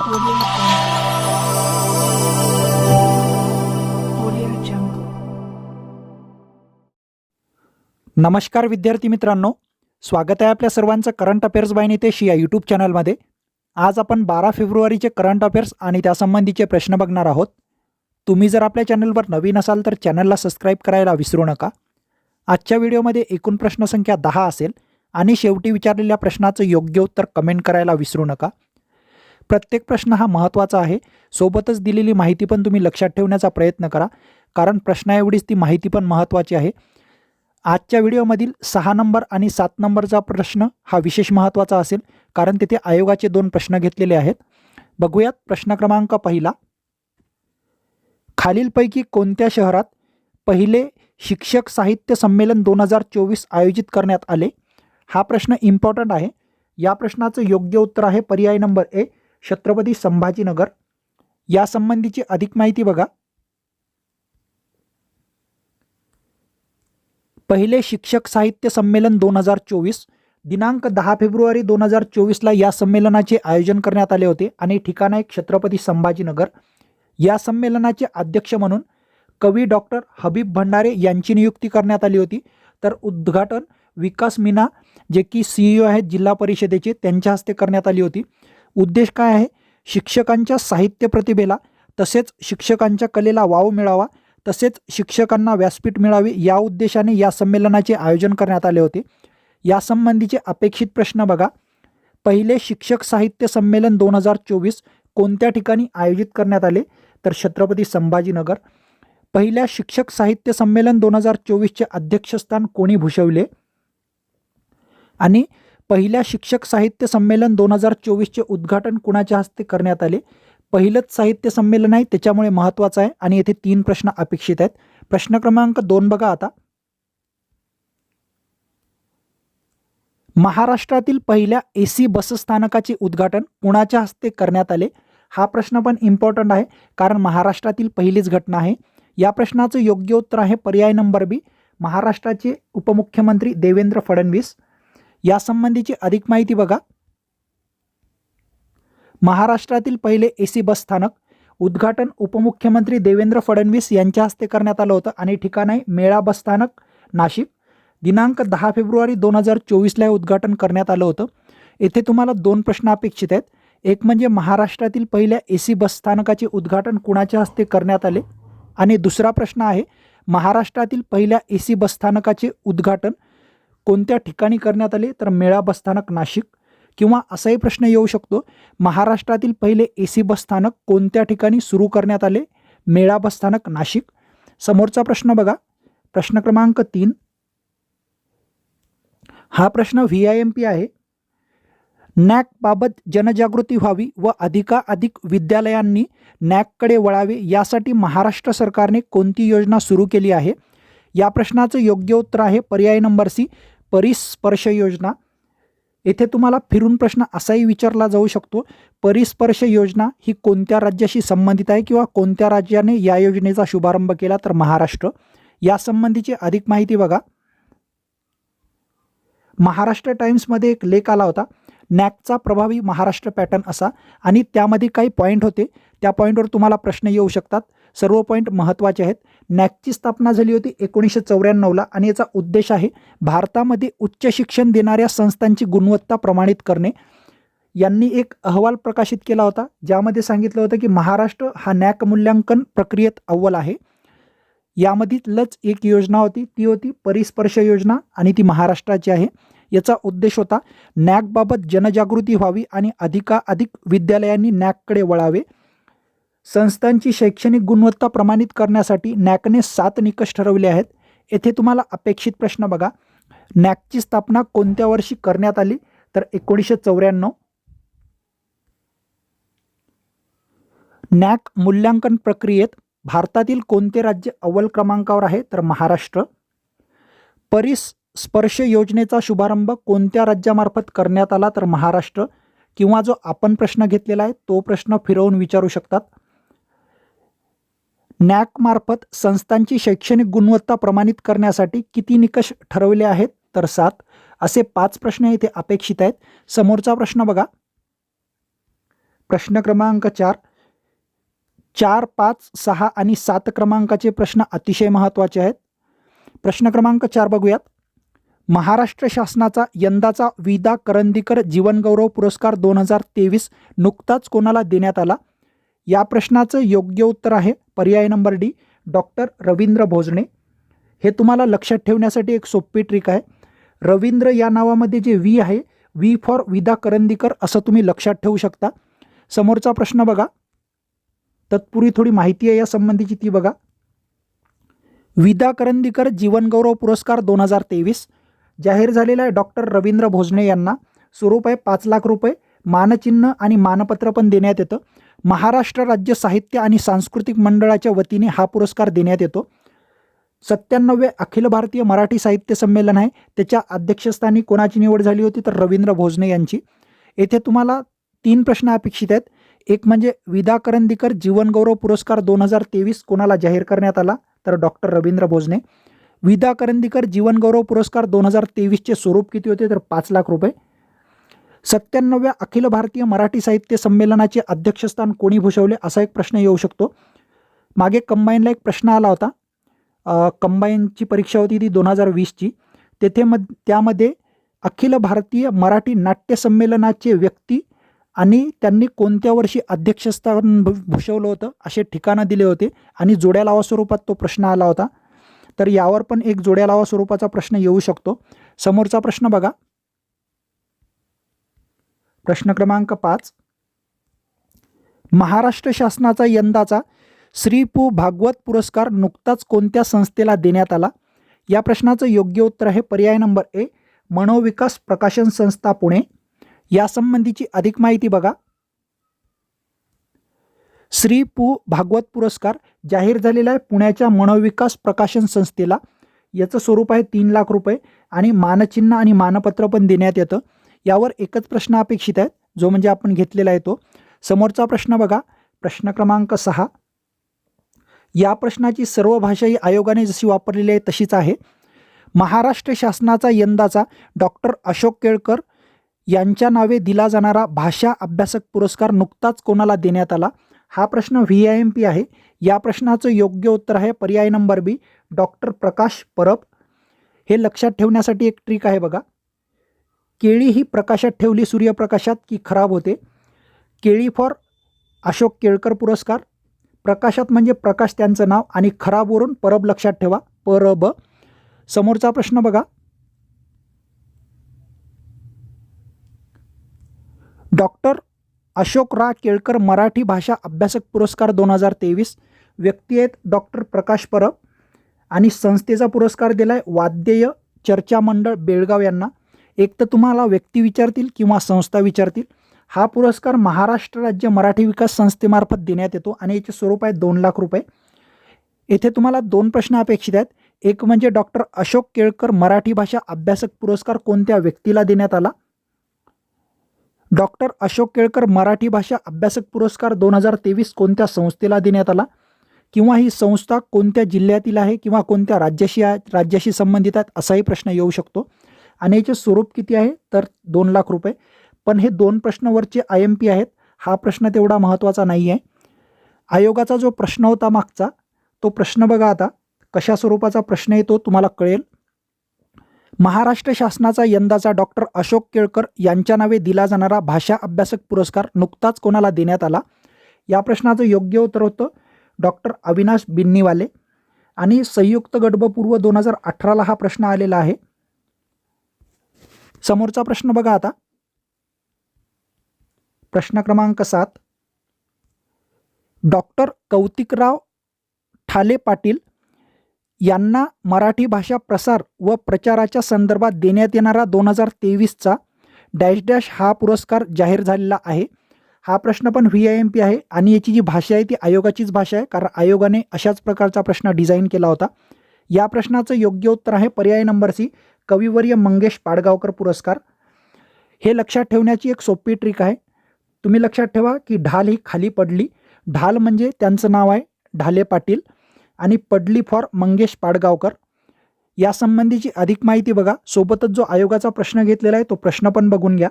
Audio Jungle. नमस्कार विद्यार्थी मित्रांनो, स्वागत आहे आपल्या सर्वांचं करंट अफेअर्स बाय नितेश या यूट्यूब चॅनलमध्ये. आज आपण 12 फेब्रुवारीचे करंट अफेअर्स आणि त्यासंबंधीचे प्रश्न बघणार आहोत. तुम्ही जर आपल्या चॅनलवर नवीन असाल तर चॅनलला सबस्क्राईब करायला विसरू नका. आजच्या व्हिडिओमध्ये एकूण प्रश्नसंख्या 10 असेल आणि शेवटी विचारलेल्या प्रश्नाचं योग्य उत्तर कमेंट करायला विसरू नका. प्रत्येक प्रश्न हा महत्त्वाचा आहे. सोबतच दिलेली माहिती पण तुम्ही लक्षात ठेवण्याचा प्रयत्न करा, कारण प्रश्नाएवढीच ती माहिती पण महत्त्वाची आहे. आजच्या व्हिडिओमधील 6 नंबर आणि 7 नंबरचा प्रश्न हा विशेष महत्त्वाचा असेल, कारण तिथे आयोगाचे 2 प्रश्न घेतलेले आहेत. बघूयात प्रश्न क्रमांक पहिला. खालीलपैकी कोणत्या शहरात पहिले शिक्षक साहित्य संमेलन 2024 आयोजित करण्यात आले? हा प्रश्न इम्पॉर्टंट आहे. या प्रश्नाचं योग्य उत्तर आहे पर्याय नंबर ए, छत्रपती संभाजीनगर. यासंबंधीची अधिक माहिती बघा. पहिले शिक्षक साहित्य संमेलन 2024 दिनांक 10 फेब्रुवारी 2024ला या संमेलनाचे आयोजन करण्यात आले होते आणि ठिकाण आहे छत्रपती संभाजीनगर. या संमेलनाचे अध्यक्ष म्हणून कवी डॉक्टर हबीब भंडारे यांची नियुक्ती करण्यात आली होती. तर उद्घाटन विकास मीना जे की CEO आहेत जिल्हा परिषदेचे, त्यांच्या हस्ते करण्यात आली होती. उद्देश काय आहे? शिक्षकांच्या साहित्य प्रतिभेला तसेच शिक्षकांच्या कलेला वाव मिळावा, तसेच शिक्षकांना व्यासपीठ मिळावे या उद्देशाने या संमेलनाचे आयोजन करण्यात आले होते. यासंबंधीचे अपेक्षित प्रश्न बघा. पहिले शिक्षक साहित्य संमेलन 2024 कोणत्या ठिकाणी आयोजित करण्यात आले? तर छत्रपती संभाजीनगर. पहिल्या शिक्षक साहित्य संमेलन 2024चे अध्यक्षस्थान कोणी भूषवले? आणि पहिल्या शिक्षक साहित्य संमेलन 2024चे उद्घाटन कुणाच्या हस्ते करण्यात आले? पहिलंच साहित्य संमेलन आहे, त्याच्यामुळे महत्त्वाचं आहे आणि येथे 3 प्रश्न अपेक्षित आहेत. प्रश्न क्रमांक 2 बघा आता. महाराष्ट्रातील पहिल्या AC बसस्थानकाचे उद्घाटन कुणाच्या हस्ते करण्यात आले? हा प्रश्न पण इम्पॉर्टंट आहे, कारण महाराष्ट्रातील पहिलीच घटना आहे. या प्रश्नाचं योग्य उत्तर आहे पर्याय नंबर बी, महाराष्ट्राचे उपमुख्यमंत्री देवेंद्र फडणवीस. यासंबंधीची अधिक माहिती बघा. महाराष्ट्रातील पहिले AC बस स्थानक उद्घाटन उपमुख्यमंत्री देवेंद्र फडणवीस यांच्या हस्ते करण्यात आलं होतं आणि ठिकाण आहे मेळा बस स्थानक, नाशिक. दिनांक 10 फेब्रुवारी 2024ला हे उद्घाटन करण्यात आलं होतं. येथे तुम्हाला 2 प्रश्न अपेक्षित आहेत. एक म्हणजे महाराष्ट्रातील पहिल्या AC बस स्थानकाचे उद्घाटन कुणाच्या हस्ते करण्यात आले, आणि दुसरा प्रश्न आहे महाराष्ट्रातील पहिल्या AC बस स्थानकाचे उद्घाटन कोणत्या ठिकाणी करण्यात आले? तर मेळा बस स्थानक, नाशिक. किंवा असाही प्रश्न येऊ शकतो, महाराष्ट्रातील पहिले AC बस स्थानक कोणत्या ठिकाणी सुरू करण्यात आले? मेळा बस स्थानक, नाशिक. समोरचा प्रश्न बघा. प्रश्न क्रमांक 3. हा प्रश्न VIMP आहे. NAC बाबत जनजागृती व्हावी व अधिकाधिक विद्यालयांनी NACकडे वळावे यासाठी महाराष्ट्र सरकारने कोणती योजना सुरू केली आहे? या प्रश्नाचं योग्य उत्तर आहे पर्याय नंबर सी, परिस्पर्श योजना. येथे तुम्हाला फिरून प्रश्न असाही विचारला जाऊ शकतो, परिस्पर्श योजना ही कोणत्या राज्याशी संबंधित आहे किंवा कोणत्या राज्याने या योजनेचा शुभारंभ केला? तर महाराष्ट्र. यासंबंधीची अधिक माहिती बघा. महाराष्ट्र टाइम्समध्ये एक लेख आला होता, NACचा प्रभावी महाराष्ट्र पॅटर्न असा, आणि त्यामध्ये काही पॉईंट होते. त्या पॉईंटवर तुम्हाला प्रश्न येऊ शकतात. सर्व पॉईंट महत्त्वाचे आहेत. NACची स्थापना झाली होती 1994ला आणि याचा उद्देश आहे भारतामध्ये उच्च शिक्षण देणाऱ्या संस्थांची गुणवत्ता प्रमाणित करणे. यांनी एक अहवाल प्रकाशित केला होता, ज्यामध्ये सांगितलं होतं की महाराष्ट्र हा NAC मूल्यांकन प्रक्रियेत अव्वल आहे. यामधीलच एक योजना होती, ती होती परिस्पर्श योजना, आणि ती महाराष्ट्राची आहे. याचा उद्देश होता NAC बाबत जनजागृती व्हावी आणि अधिकाधिक विद्यालयांनी NACकडे वळावे. संस्थांची शैक्षणिक गुणवत्ता प्रमाणित करण्यासाठी NACने 7 निकष ठरवले आहेत. येथे तुम्हाला अपेक्षित प्रश्न बघा. NACची स्थापना कोणत्या वर्षी करण्यात आली? तर 1994. NAC मूल्यांकन प्रक्रियेत भारतातील कोणते राज्य अव्वल क्रमांकावर आहे? तर महाराष्ट्र. परिस्पर्श योजनेचा शुभारंभ कोणत्या राज्यामार्फत करण्यात आला? तर महाराष्ट्र. किंवा जो आपण प्रश्न घेतलेला आहे तो प्रश्न फिरवून विचारू शकतात. NAC मार्फत संस्थांची शैक्षणिक गुणवत्ता प्रमाणित करण्यासाठी किती निकष ठरवले आहेत? तर 7. असे 5 प्रश्न इथे अपेक्षित आहेत. समोरचा प्रश्न बघा. प्रश्न क्रमांक 4, 4, 5, 6 आणि 7 क्रमांकाचे प्रश्न अतिशय महत्त्वाचे आहेत. प्रश्न क्रमांक 4 बघूयात. महाराष्ट्र शासनाचा यंदाचा विदा करंदीकर जीवनगौरव पुरस्कार 2023 नुकताच कोणाला देण्यात आला? या प्रश्नाचं योग्य उत्तर आहे पर्याय number D, doctor Ravindra Bhojane. हे तुम्हाला लक्षात ठेवण्यासाठी एक सोपी ट्रिक आहे. रवींद्र या नावामध्ये जे व्ही आहे, व्ही फॉर विदा करंदीकर असं तुम्ही लक्षात ठेवू शकता. समोरचा प्रश्न बघा. तत्पूर्वी थोडी माहिती आहे या संबंधीची, ती बघा. विदा करंदीकर जीवनगौरव पुरस्कार 2023 जाहीर झालेला आहे डॉक्टर रवींद्र भोजने यांना. स्वरूप आहे 5 लाख रुपये. मानचिन्ह आणि मानपत्र पण देण्यात येतं. महाराष्ट्र राज्य साहित्य आणि सांस्कृतिक मंडळाच्या वतीने हा पुरस्कार देण्यात येतो. 97वे अखिल भारतीय मराठी साहित्य संमेलन आहे, त्याच्या अध्यक्षस्थानी कोणाची निवड झाली होती? तर रवींद्र भोजने यांची. येथे तुम्हाला 3 प्रश्न अपेक्षित आहेत. एक म्हणजे विदा करंदीकर जीवनगौरव पुरस्कार 2023 कोणाला जाहीर करण्यात आला? तर डॉक्टर रवींद्र भोजने. विदा करंदीकर जीवनगौरव पुरस्कार 2023चे स्वरूप किती होते? तर 5 लाख रुपये. 97व्या अखिल भारतीय मराठी साहित्य संमेलनाचे अध्यक्षस्थान कोणी भूषवले? असा एक प्रश्न येऊ शकतो. मागे कंबाईनला एक प्रश्न आला होता. कंबाईनची परीक्षा होती ती 2020ची. त्यामध्ये अखिल भारतीय मराठी नाट्य संमेलनाचे व्यक्ती आणि त्यांनी कोणत्या वर्षी अध्यक्षस्थान भूषवलं होतं असे ठिकाणं दिले होते आणि जोड्या लावा स्वरूपात तो प्रश्न आला होता. तर यावर पण एक जोड्या लावा स्वरूपाचा प्रश्न येऊ शकतो. समोरचा प्रश्न बघा. प्रश्न क्रमांक 5, महाराष्ट्र शासनाचा यंदाचा श्री पु भागवत पुरस्कार नुकताच कोणत्या संस्थेला देण्यात आला? या प्रश्नाचं योग्य उत्तर आहे पर्याय नंबर ए, मनोविकास प्रकाशन संस्था पुणे. यासंबंधीची अधिक माहिती बघा. श्री पु भागवत पुरस्कार जाहीर झालेला आहे पुण्याच्या मनोविकास प्रकाशन संस्थेला. याचं स्वरूप आहे 3 लाख रुपये आणि मानचिन्ह आणि मानपत्र पण देण्यात येतं. यावर एकच प्रश्न अपेक्षित आहे, जो म्हणजे आपण घेतलेला आहे तो. समोरचा प्रश्न बघा. प्रश्न क्रमांक 6. या प्रश्नाची सर्व भाषाही आयोगाने जशी वापरलेली आहे तशीच आहे. महाराष्ट्र शासनाचा यंदाचा डॉक्टर अशोक केळकर यांच्या नावे दिला जाणारा भाषा अभ्यासक पुरस्कार नुकताच कोणाला देण्यात आला? हा प्रश्न VIMP आहे. या प्रश्नाचं योग्य उत्तर आहे पर्याय नंबर बी, डॉक्टर प्रकाश परब. हे लक्षात ठेवण्यासाठी एक ट्रिक आहे बघा. केळी ही प्रकाशात ठेवली सूर्यप्रकाशात की खराब होते? केळी फॉर अशोक केळकर पुरस्कार. प्रकाशात म्हणजे प्रकाश त्यांचं नाव आणि खराबवरून परब लक्षात ठेवा, परब. समोरचा प्रश्न बघा. डॉक्टर अशोक रा केळकर मराठी भाषा अभ्यासक पुरस्कार 2023. व्यक्ती आहेत डॉक्टर प्रकाश परब आणि संस्थेचा पुरस्कार दिला आहे वाद्येय चर्चा मंडळ बेळगाव यांना. एक तर तुम्हाला व्यक्ती विचारतील किंवा संस्था विचारतील. हा पुरस्कार महाराष्ट्र राज्य मराठी विकास संस्थेमार्फत देण्यात येतो आणि याचे स्वरूप आहे 2 लाख रुपये. येथे तुम्हाला 2 प्रश्न अपेक्षित आहेत. एक म्हणजे डॉक्टर अशोक केळकर मराठी भाषा अभ्यासक पुरस्कार कोणत्या व्यक्तीला देण्यात आला? डॉक्टर अशोक केळकर मराठी भाषा अभ्यासक पुरस्कार 2023 कोणत्या संस्थेला देण्यात आला? किंवा ही संस्था कोणत्या जिल्ह्यातील आहे किंवा कोणत्या राज्याशी संबंधित आहेत असाही प्रश्न येऊ शकतो. आणि याचे स्वरूप किती आहे? तर 2 लाख रुपये. पण हे 2 प्रश्नावरचे IMP आहेत. हा प्रश्न तेवढा महत्त्वाचा नाही आहे. आयोगाचा जो प्रश्न होता मागचा, तो प्रश्न बघा आता कशा स्वरूपाचा प्रश्न येतो तुम्हाला कळेल. महाराष्ट्र शासनाचा यंदाचा डॉक्टर अशोक केळकर यांच्या नावे दिला जाणारा भाषा अभ्यासक पुरस्कार नुकताच कोणाला देण्यात आला? या प्रश्नाचं योग्य उत्तर होतं डॉक्टर अविनाश बिन्नीवाले. आणि संयुक्त गडबपूर्व 2018ला हा प्रश्न आलेला आहे. समोरचा प्रश्न बघा आता. प्रश्न क्रमांक 7. डॉक्टर कौतिकराव ठाले पाटील यांना मराठी भाषा प्रसार व प्रचाराच्या संदर्भात देण्यात येणारा 2023चा डॅश डॅश हा पुरस्कार जाहीर झालेला आहे. हा प्रश्न पण VIMP आहे आणि याची जी भाषा आहे ती आयोगाचीच भाषा आहे, कारण आयोगाने अशाच प्रकारचा प्रश्न डिझाईन केला होता. या प्रश्नाचं योग्य उत्तर आहे पर्याय नंबर सी, कविवर्य मंगेश पाडगावकर पुरस्कार. हे लक्षात ठेवण्याची एक सोपी ट्रिक आहे. तुम्ही लक्षात ठेवा की ढाल ही खाली पडली. ढाल म्हणजे त्यांचं नाव आहे ढाले पाटील आणि पडली फॉर मंगेश पाडगावकर. यासंबंधीची अधिक माहिती बघा. सोबतच जो आयोगाचा प्रश्न घेतलेला आहे तो प्रश्न पण बघून घ्या.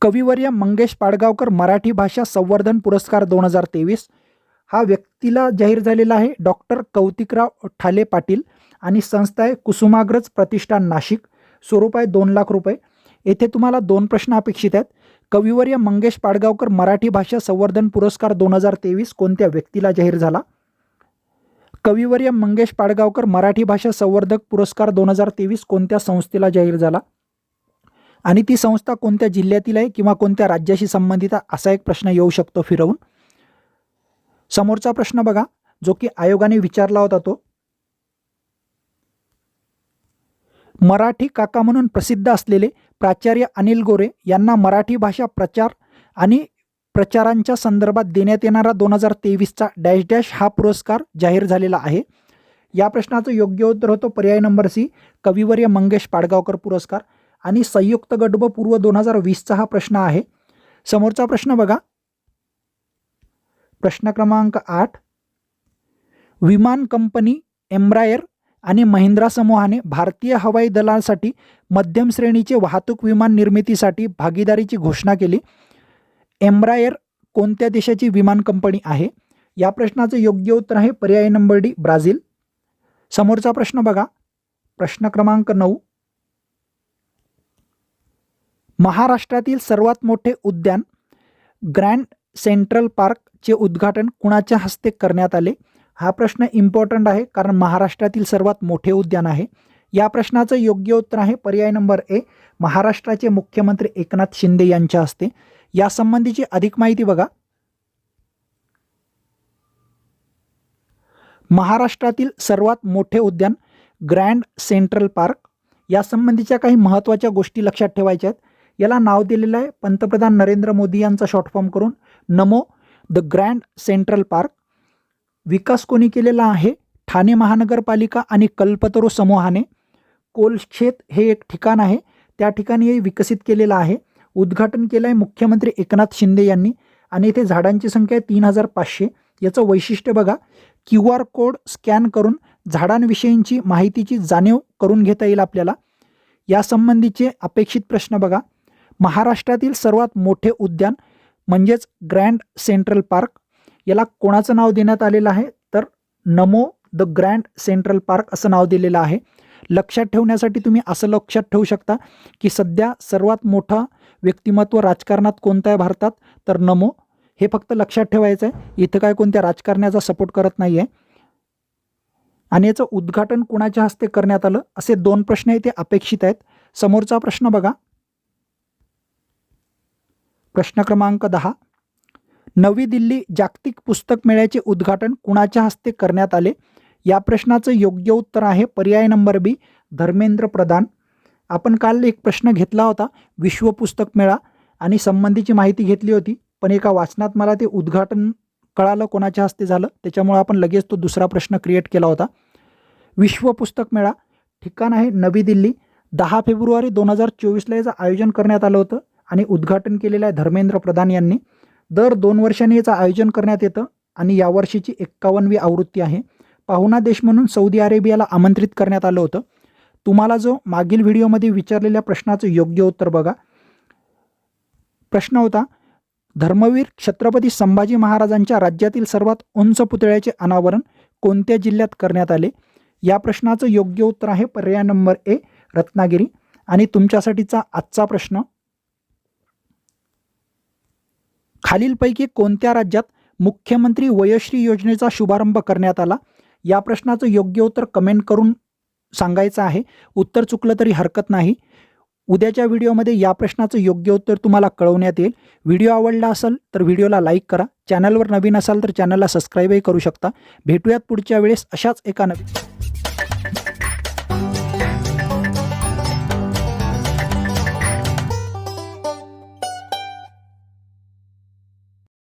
कविवर्य मंगेश पाडगावकर मराठी भाषा संवर्धन पुरस्कार 2023 हा व्यक्तीला जाहीर झालेला आहे डॉक्टर कौतिकराव ठाले पाटील आणि संस्था आहे कुसुमाग्रज प्रतिष्ठान नाशिक. स्वरूप आहे 2 लाख रुपये. येथे तुम्हाला 2 प्रश्न अपेक्षित आहेत. कविवर्य मंगेश पाडगावकर मराठी भाषा संवर्धन पुरस्कार 2023 कोणत्या व्यक्तीला जाहीर झाला? कविवर्य मंगेश पाडगावकर मराठी भाषा संवर्धक पुरस्कार 2023 कोणत्या संस्थेला जाहीर झाला आणि ती संस्था कोणत्या जिल्ह्यातील आहे किंवा कोणत्या राज्याशी संबंधित आहे असा एक प्रश्न येऊ शकतो फिरवून. समोरचा प्रश्न बघा जो की आयोगाने विचारला होता तो. मराठी काका म्हणून प्रसिद्ध असलेले प्राचार्य अनिल गोरे यांना मराठी भाषा प्रचार आणि प्रचारांच्या संदर्भात देण्यात येणारा 2023चा डॅश डॅश हा पुरस्कार जाहीर झालेला आहे. या प्रश्नाचं योग्य उत्तर होतं पर्याय नंबर सी, कविवर्य मंगेश पाडगावकर पुरस्कार. आणि संयुक्त गडब पूर्व 2020चा हा प्रश्न आहे. समोरचा प्रश्न बघा, प्रश्न क्रमांक 8. विमान कंपनी एम्ब्रायर आणि महिंद्रा समूहाने भारतीय हवाई दलासाठी मध्यम श्रेणीचे वाहतूक विमान निर्मितीसाठी भागीदारीची घोषणा केली. एम्ब्रायर कोणत्या देशाची विमान कंपनी आहे? या प्रश्नाचं योग्य उत्तर आहे पर्याय नंबर डी, ब्राझील. समोरचा प्रश्न बघा, प्रश्न क्रमांक 9. महाराष्ट्रातील सर्वात मोठे उद्यान ग्रँड सेंट्रल पार्कचे उद्घाटन कुणाच्या हस्ते करण्यात आले? हा प्रश्न इम्पॉर्टंट आहे कारण महाराष्ट्रातील सर्वात मोठे उद्यान आहे. या प्रश्नाचं योग्य उत्तर आहे पर्याय नंबर ए, महाराष्ट्राचे मुख्यमंत्री एकनाथ शिंदे यांच्या हस्ते. यासंबंधीची अधिक माहिती बघा. महाराष्ट्रातील सर्वात मोठे उद्यान ग्रँड सेंट्रल पार्क. यासंबंधीच्या काही महत्त्वाच्या गोष्टी लक्षात ठेवायच्या आहेत. याला नाव दिलेलं आहे पंतप्रधान नरेंद्र मोदी यांचा शॉर्ट फॉर्म करून नमो द ग्रँड सेंट्रल पार्क. विकास कोणी केलेला आहे? ठाणे महानगरपालिका आणि कल्पतरू समूहाने. कोलशेत हे एक ठिकाण आहे, त्या ठिकाणी हे विकसित केलेलं आहे. उद्घाटन केलं आहे मुख्यमंत्री एकनाथ शिंदे यांनी आणि इथे झाडांची संख्या आहे 3500. याचं वैशिष्ट्य बघा, QR कोड स्कॅन करून झाडांविषयींची माहितीची जाणीव करून घेता येईल आपल्याला. यासंबंधीचे अपेक्षित प्रश्न बघा, महाराष्ट्रातील सर्वात मोठे उद्यान म्हणजेच ग्रँड सेंट्रल पार्क याला कोणाचं नाव देण्यात आलेलं आहे? तर नमो द ग्रँड सेंट्रल पार्क असं नाव दिलेलं आहे. लक्षात ठेवण्यासाठी तुम्ही असं लक्षात ठेवू शकता की सध्या सर्वात मोठा व्यक्तिमत्व राजकारणात कोणतं आहे भारतात? तर नमो. हे फक्त लक्षात ठेवायचं आहे. इथं काय कोणत्या राजकारण्याचा सपोर्ट करत नाही आहे. आणि याचं उद्घाटन कुणाच्या हस्ते करण्यात आलं असे 2 प्रश्न इथे अपेक्षित आहेत. समोरचा प्रश्न बघा, प्रश्न क्रमांक 10. नवी दिल्ली जागतिक पुस्तक मेळ्याचे उद्घाटन कुणाच्या हस्ते करण्यात आले? या प्रश्नाचं योग्य उत्तर आहे पर्याय नंबर बी, धर्मेंद्र प्रधान. आपण काल एक प्रश्न घेतला होता विश्व पुस्तक मेळा आणि संबंधीची माहिती घेतली होती, पण एका वाचनात मला ते उद्घाटन कळालं कोणाच्या हस्ते झालं, त्याच्यामुळे आपण लगेच तो दुसरा प्रश्न क्रिएट केला होता. विश्व पुस्तक मेळा ठिकाण आहे नवी दिल्ली. 10 फेब्रुवारी 2024ला याचं आयोजन करण्यात आलं होतं आणि उद्घाटन केलेलं आहे धर्मेंद्र प्रधान यांनी. दर 2 वर्षांनी याचं आयोजन करण्यात येतं आणि यावर्षीची 51वी आवृत्ती आहे. पाहुणा देश म्हणून सौदी अरेबियाला आमंत्रित करण्यात आलं होतं. तुम्हाला जो मागील व्हिडिओमध्ये विचारलेल्या प्रश्नाचं योग्य उत्तर बघा. प्रश्न होता, धर्मवीर छत्रपती संभाजी महाराजांच्या राज्यातील सर्वात उंच पुतळ्याचे अनावरण कोणत्या जिल्ह्यात करण्यात आले? या प्रश्नाचं योग्य उत्तर आहे पर्याय नंबर ए, रत्नागिरी. आणि तुमच्यासाठीचा आजचा प्रश्न, खालीलपैकी कोणत्या राज्यात मुख्यमंत्री वयश्री योजनेचा शुभारंभ करण्यात आला? या प्रश्नाचं योग्य उत्तर कमेंट करून सांगायचं आहे. उत्तर चुकलं तरी हरकत नाही. उद्याच्या व्हिडिओमध्ये या प्रश्नाचं योग्य उत्तर तुम्हाला कळवण्यात येईल. व्हिडिओ आवडला असेल तर व्हिडिओला लाईक करा. चॅनलवर नवीन असाल तर चॅनलला सबस्क्राईबही करू शकता. भेटूयात पुढच्या वेळेस अशाच एका नवीन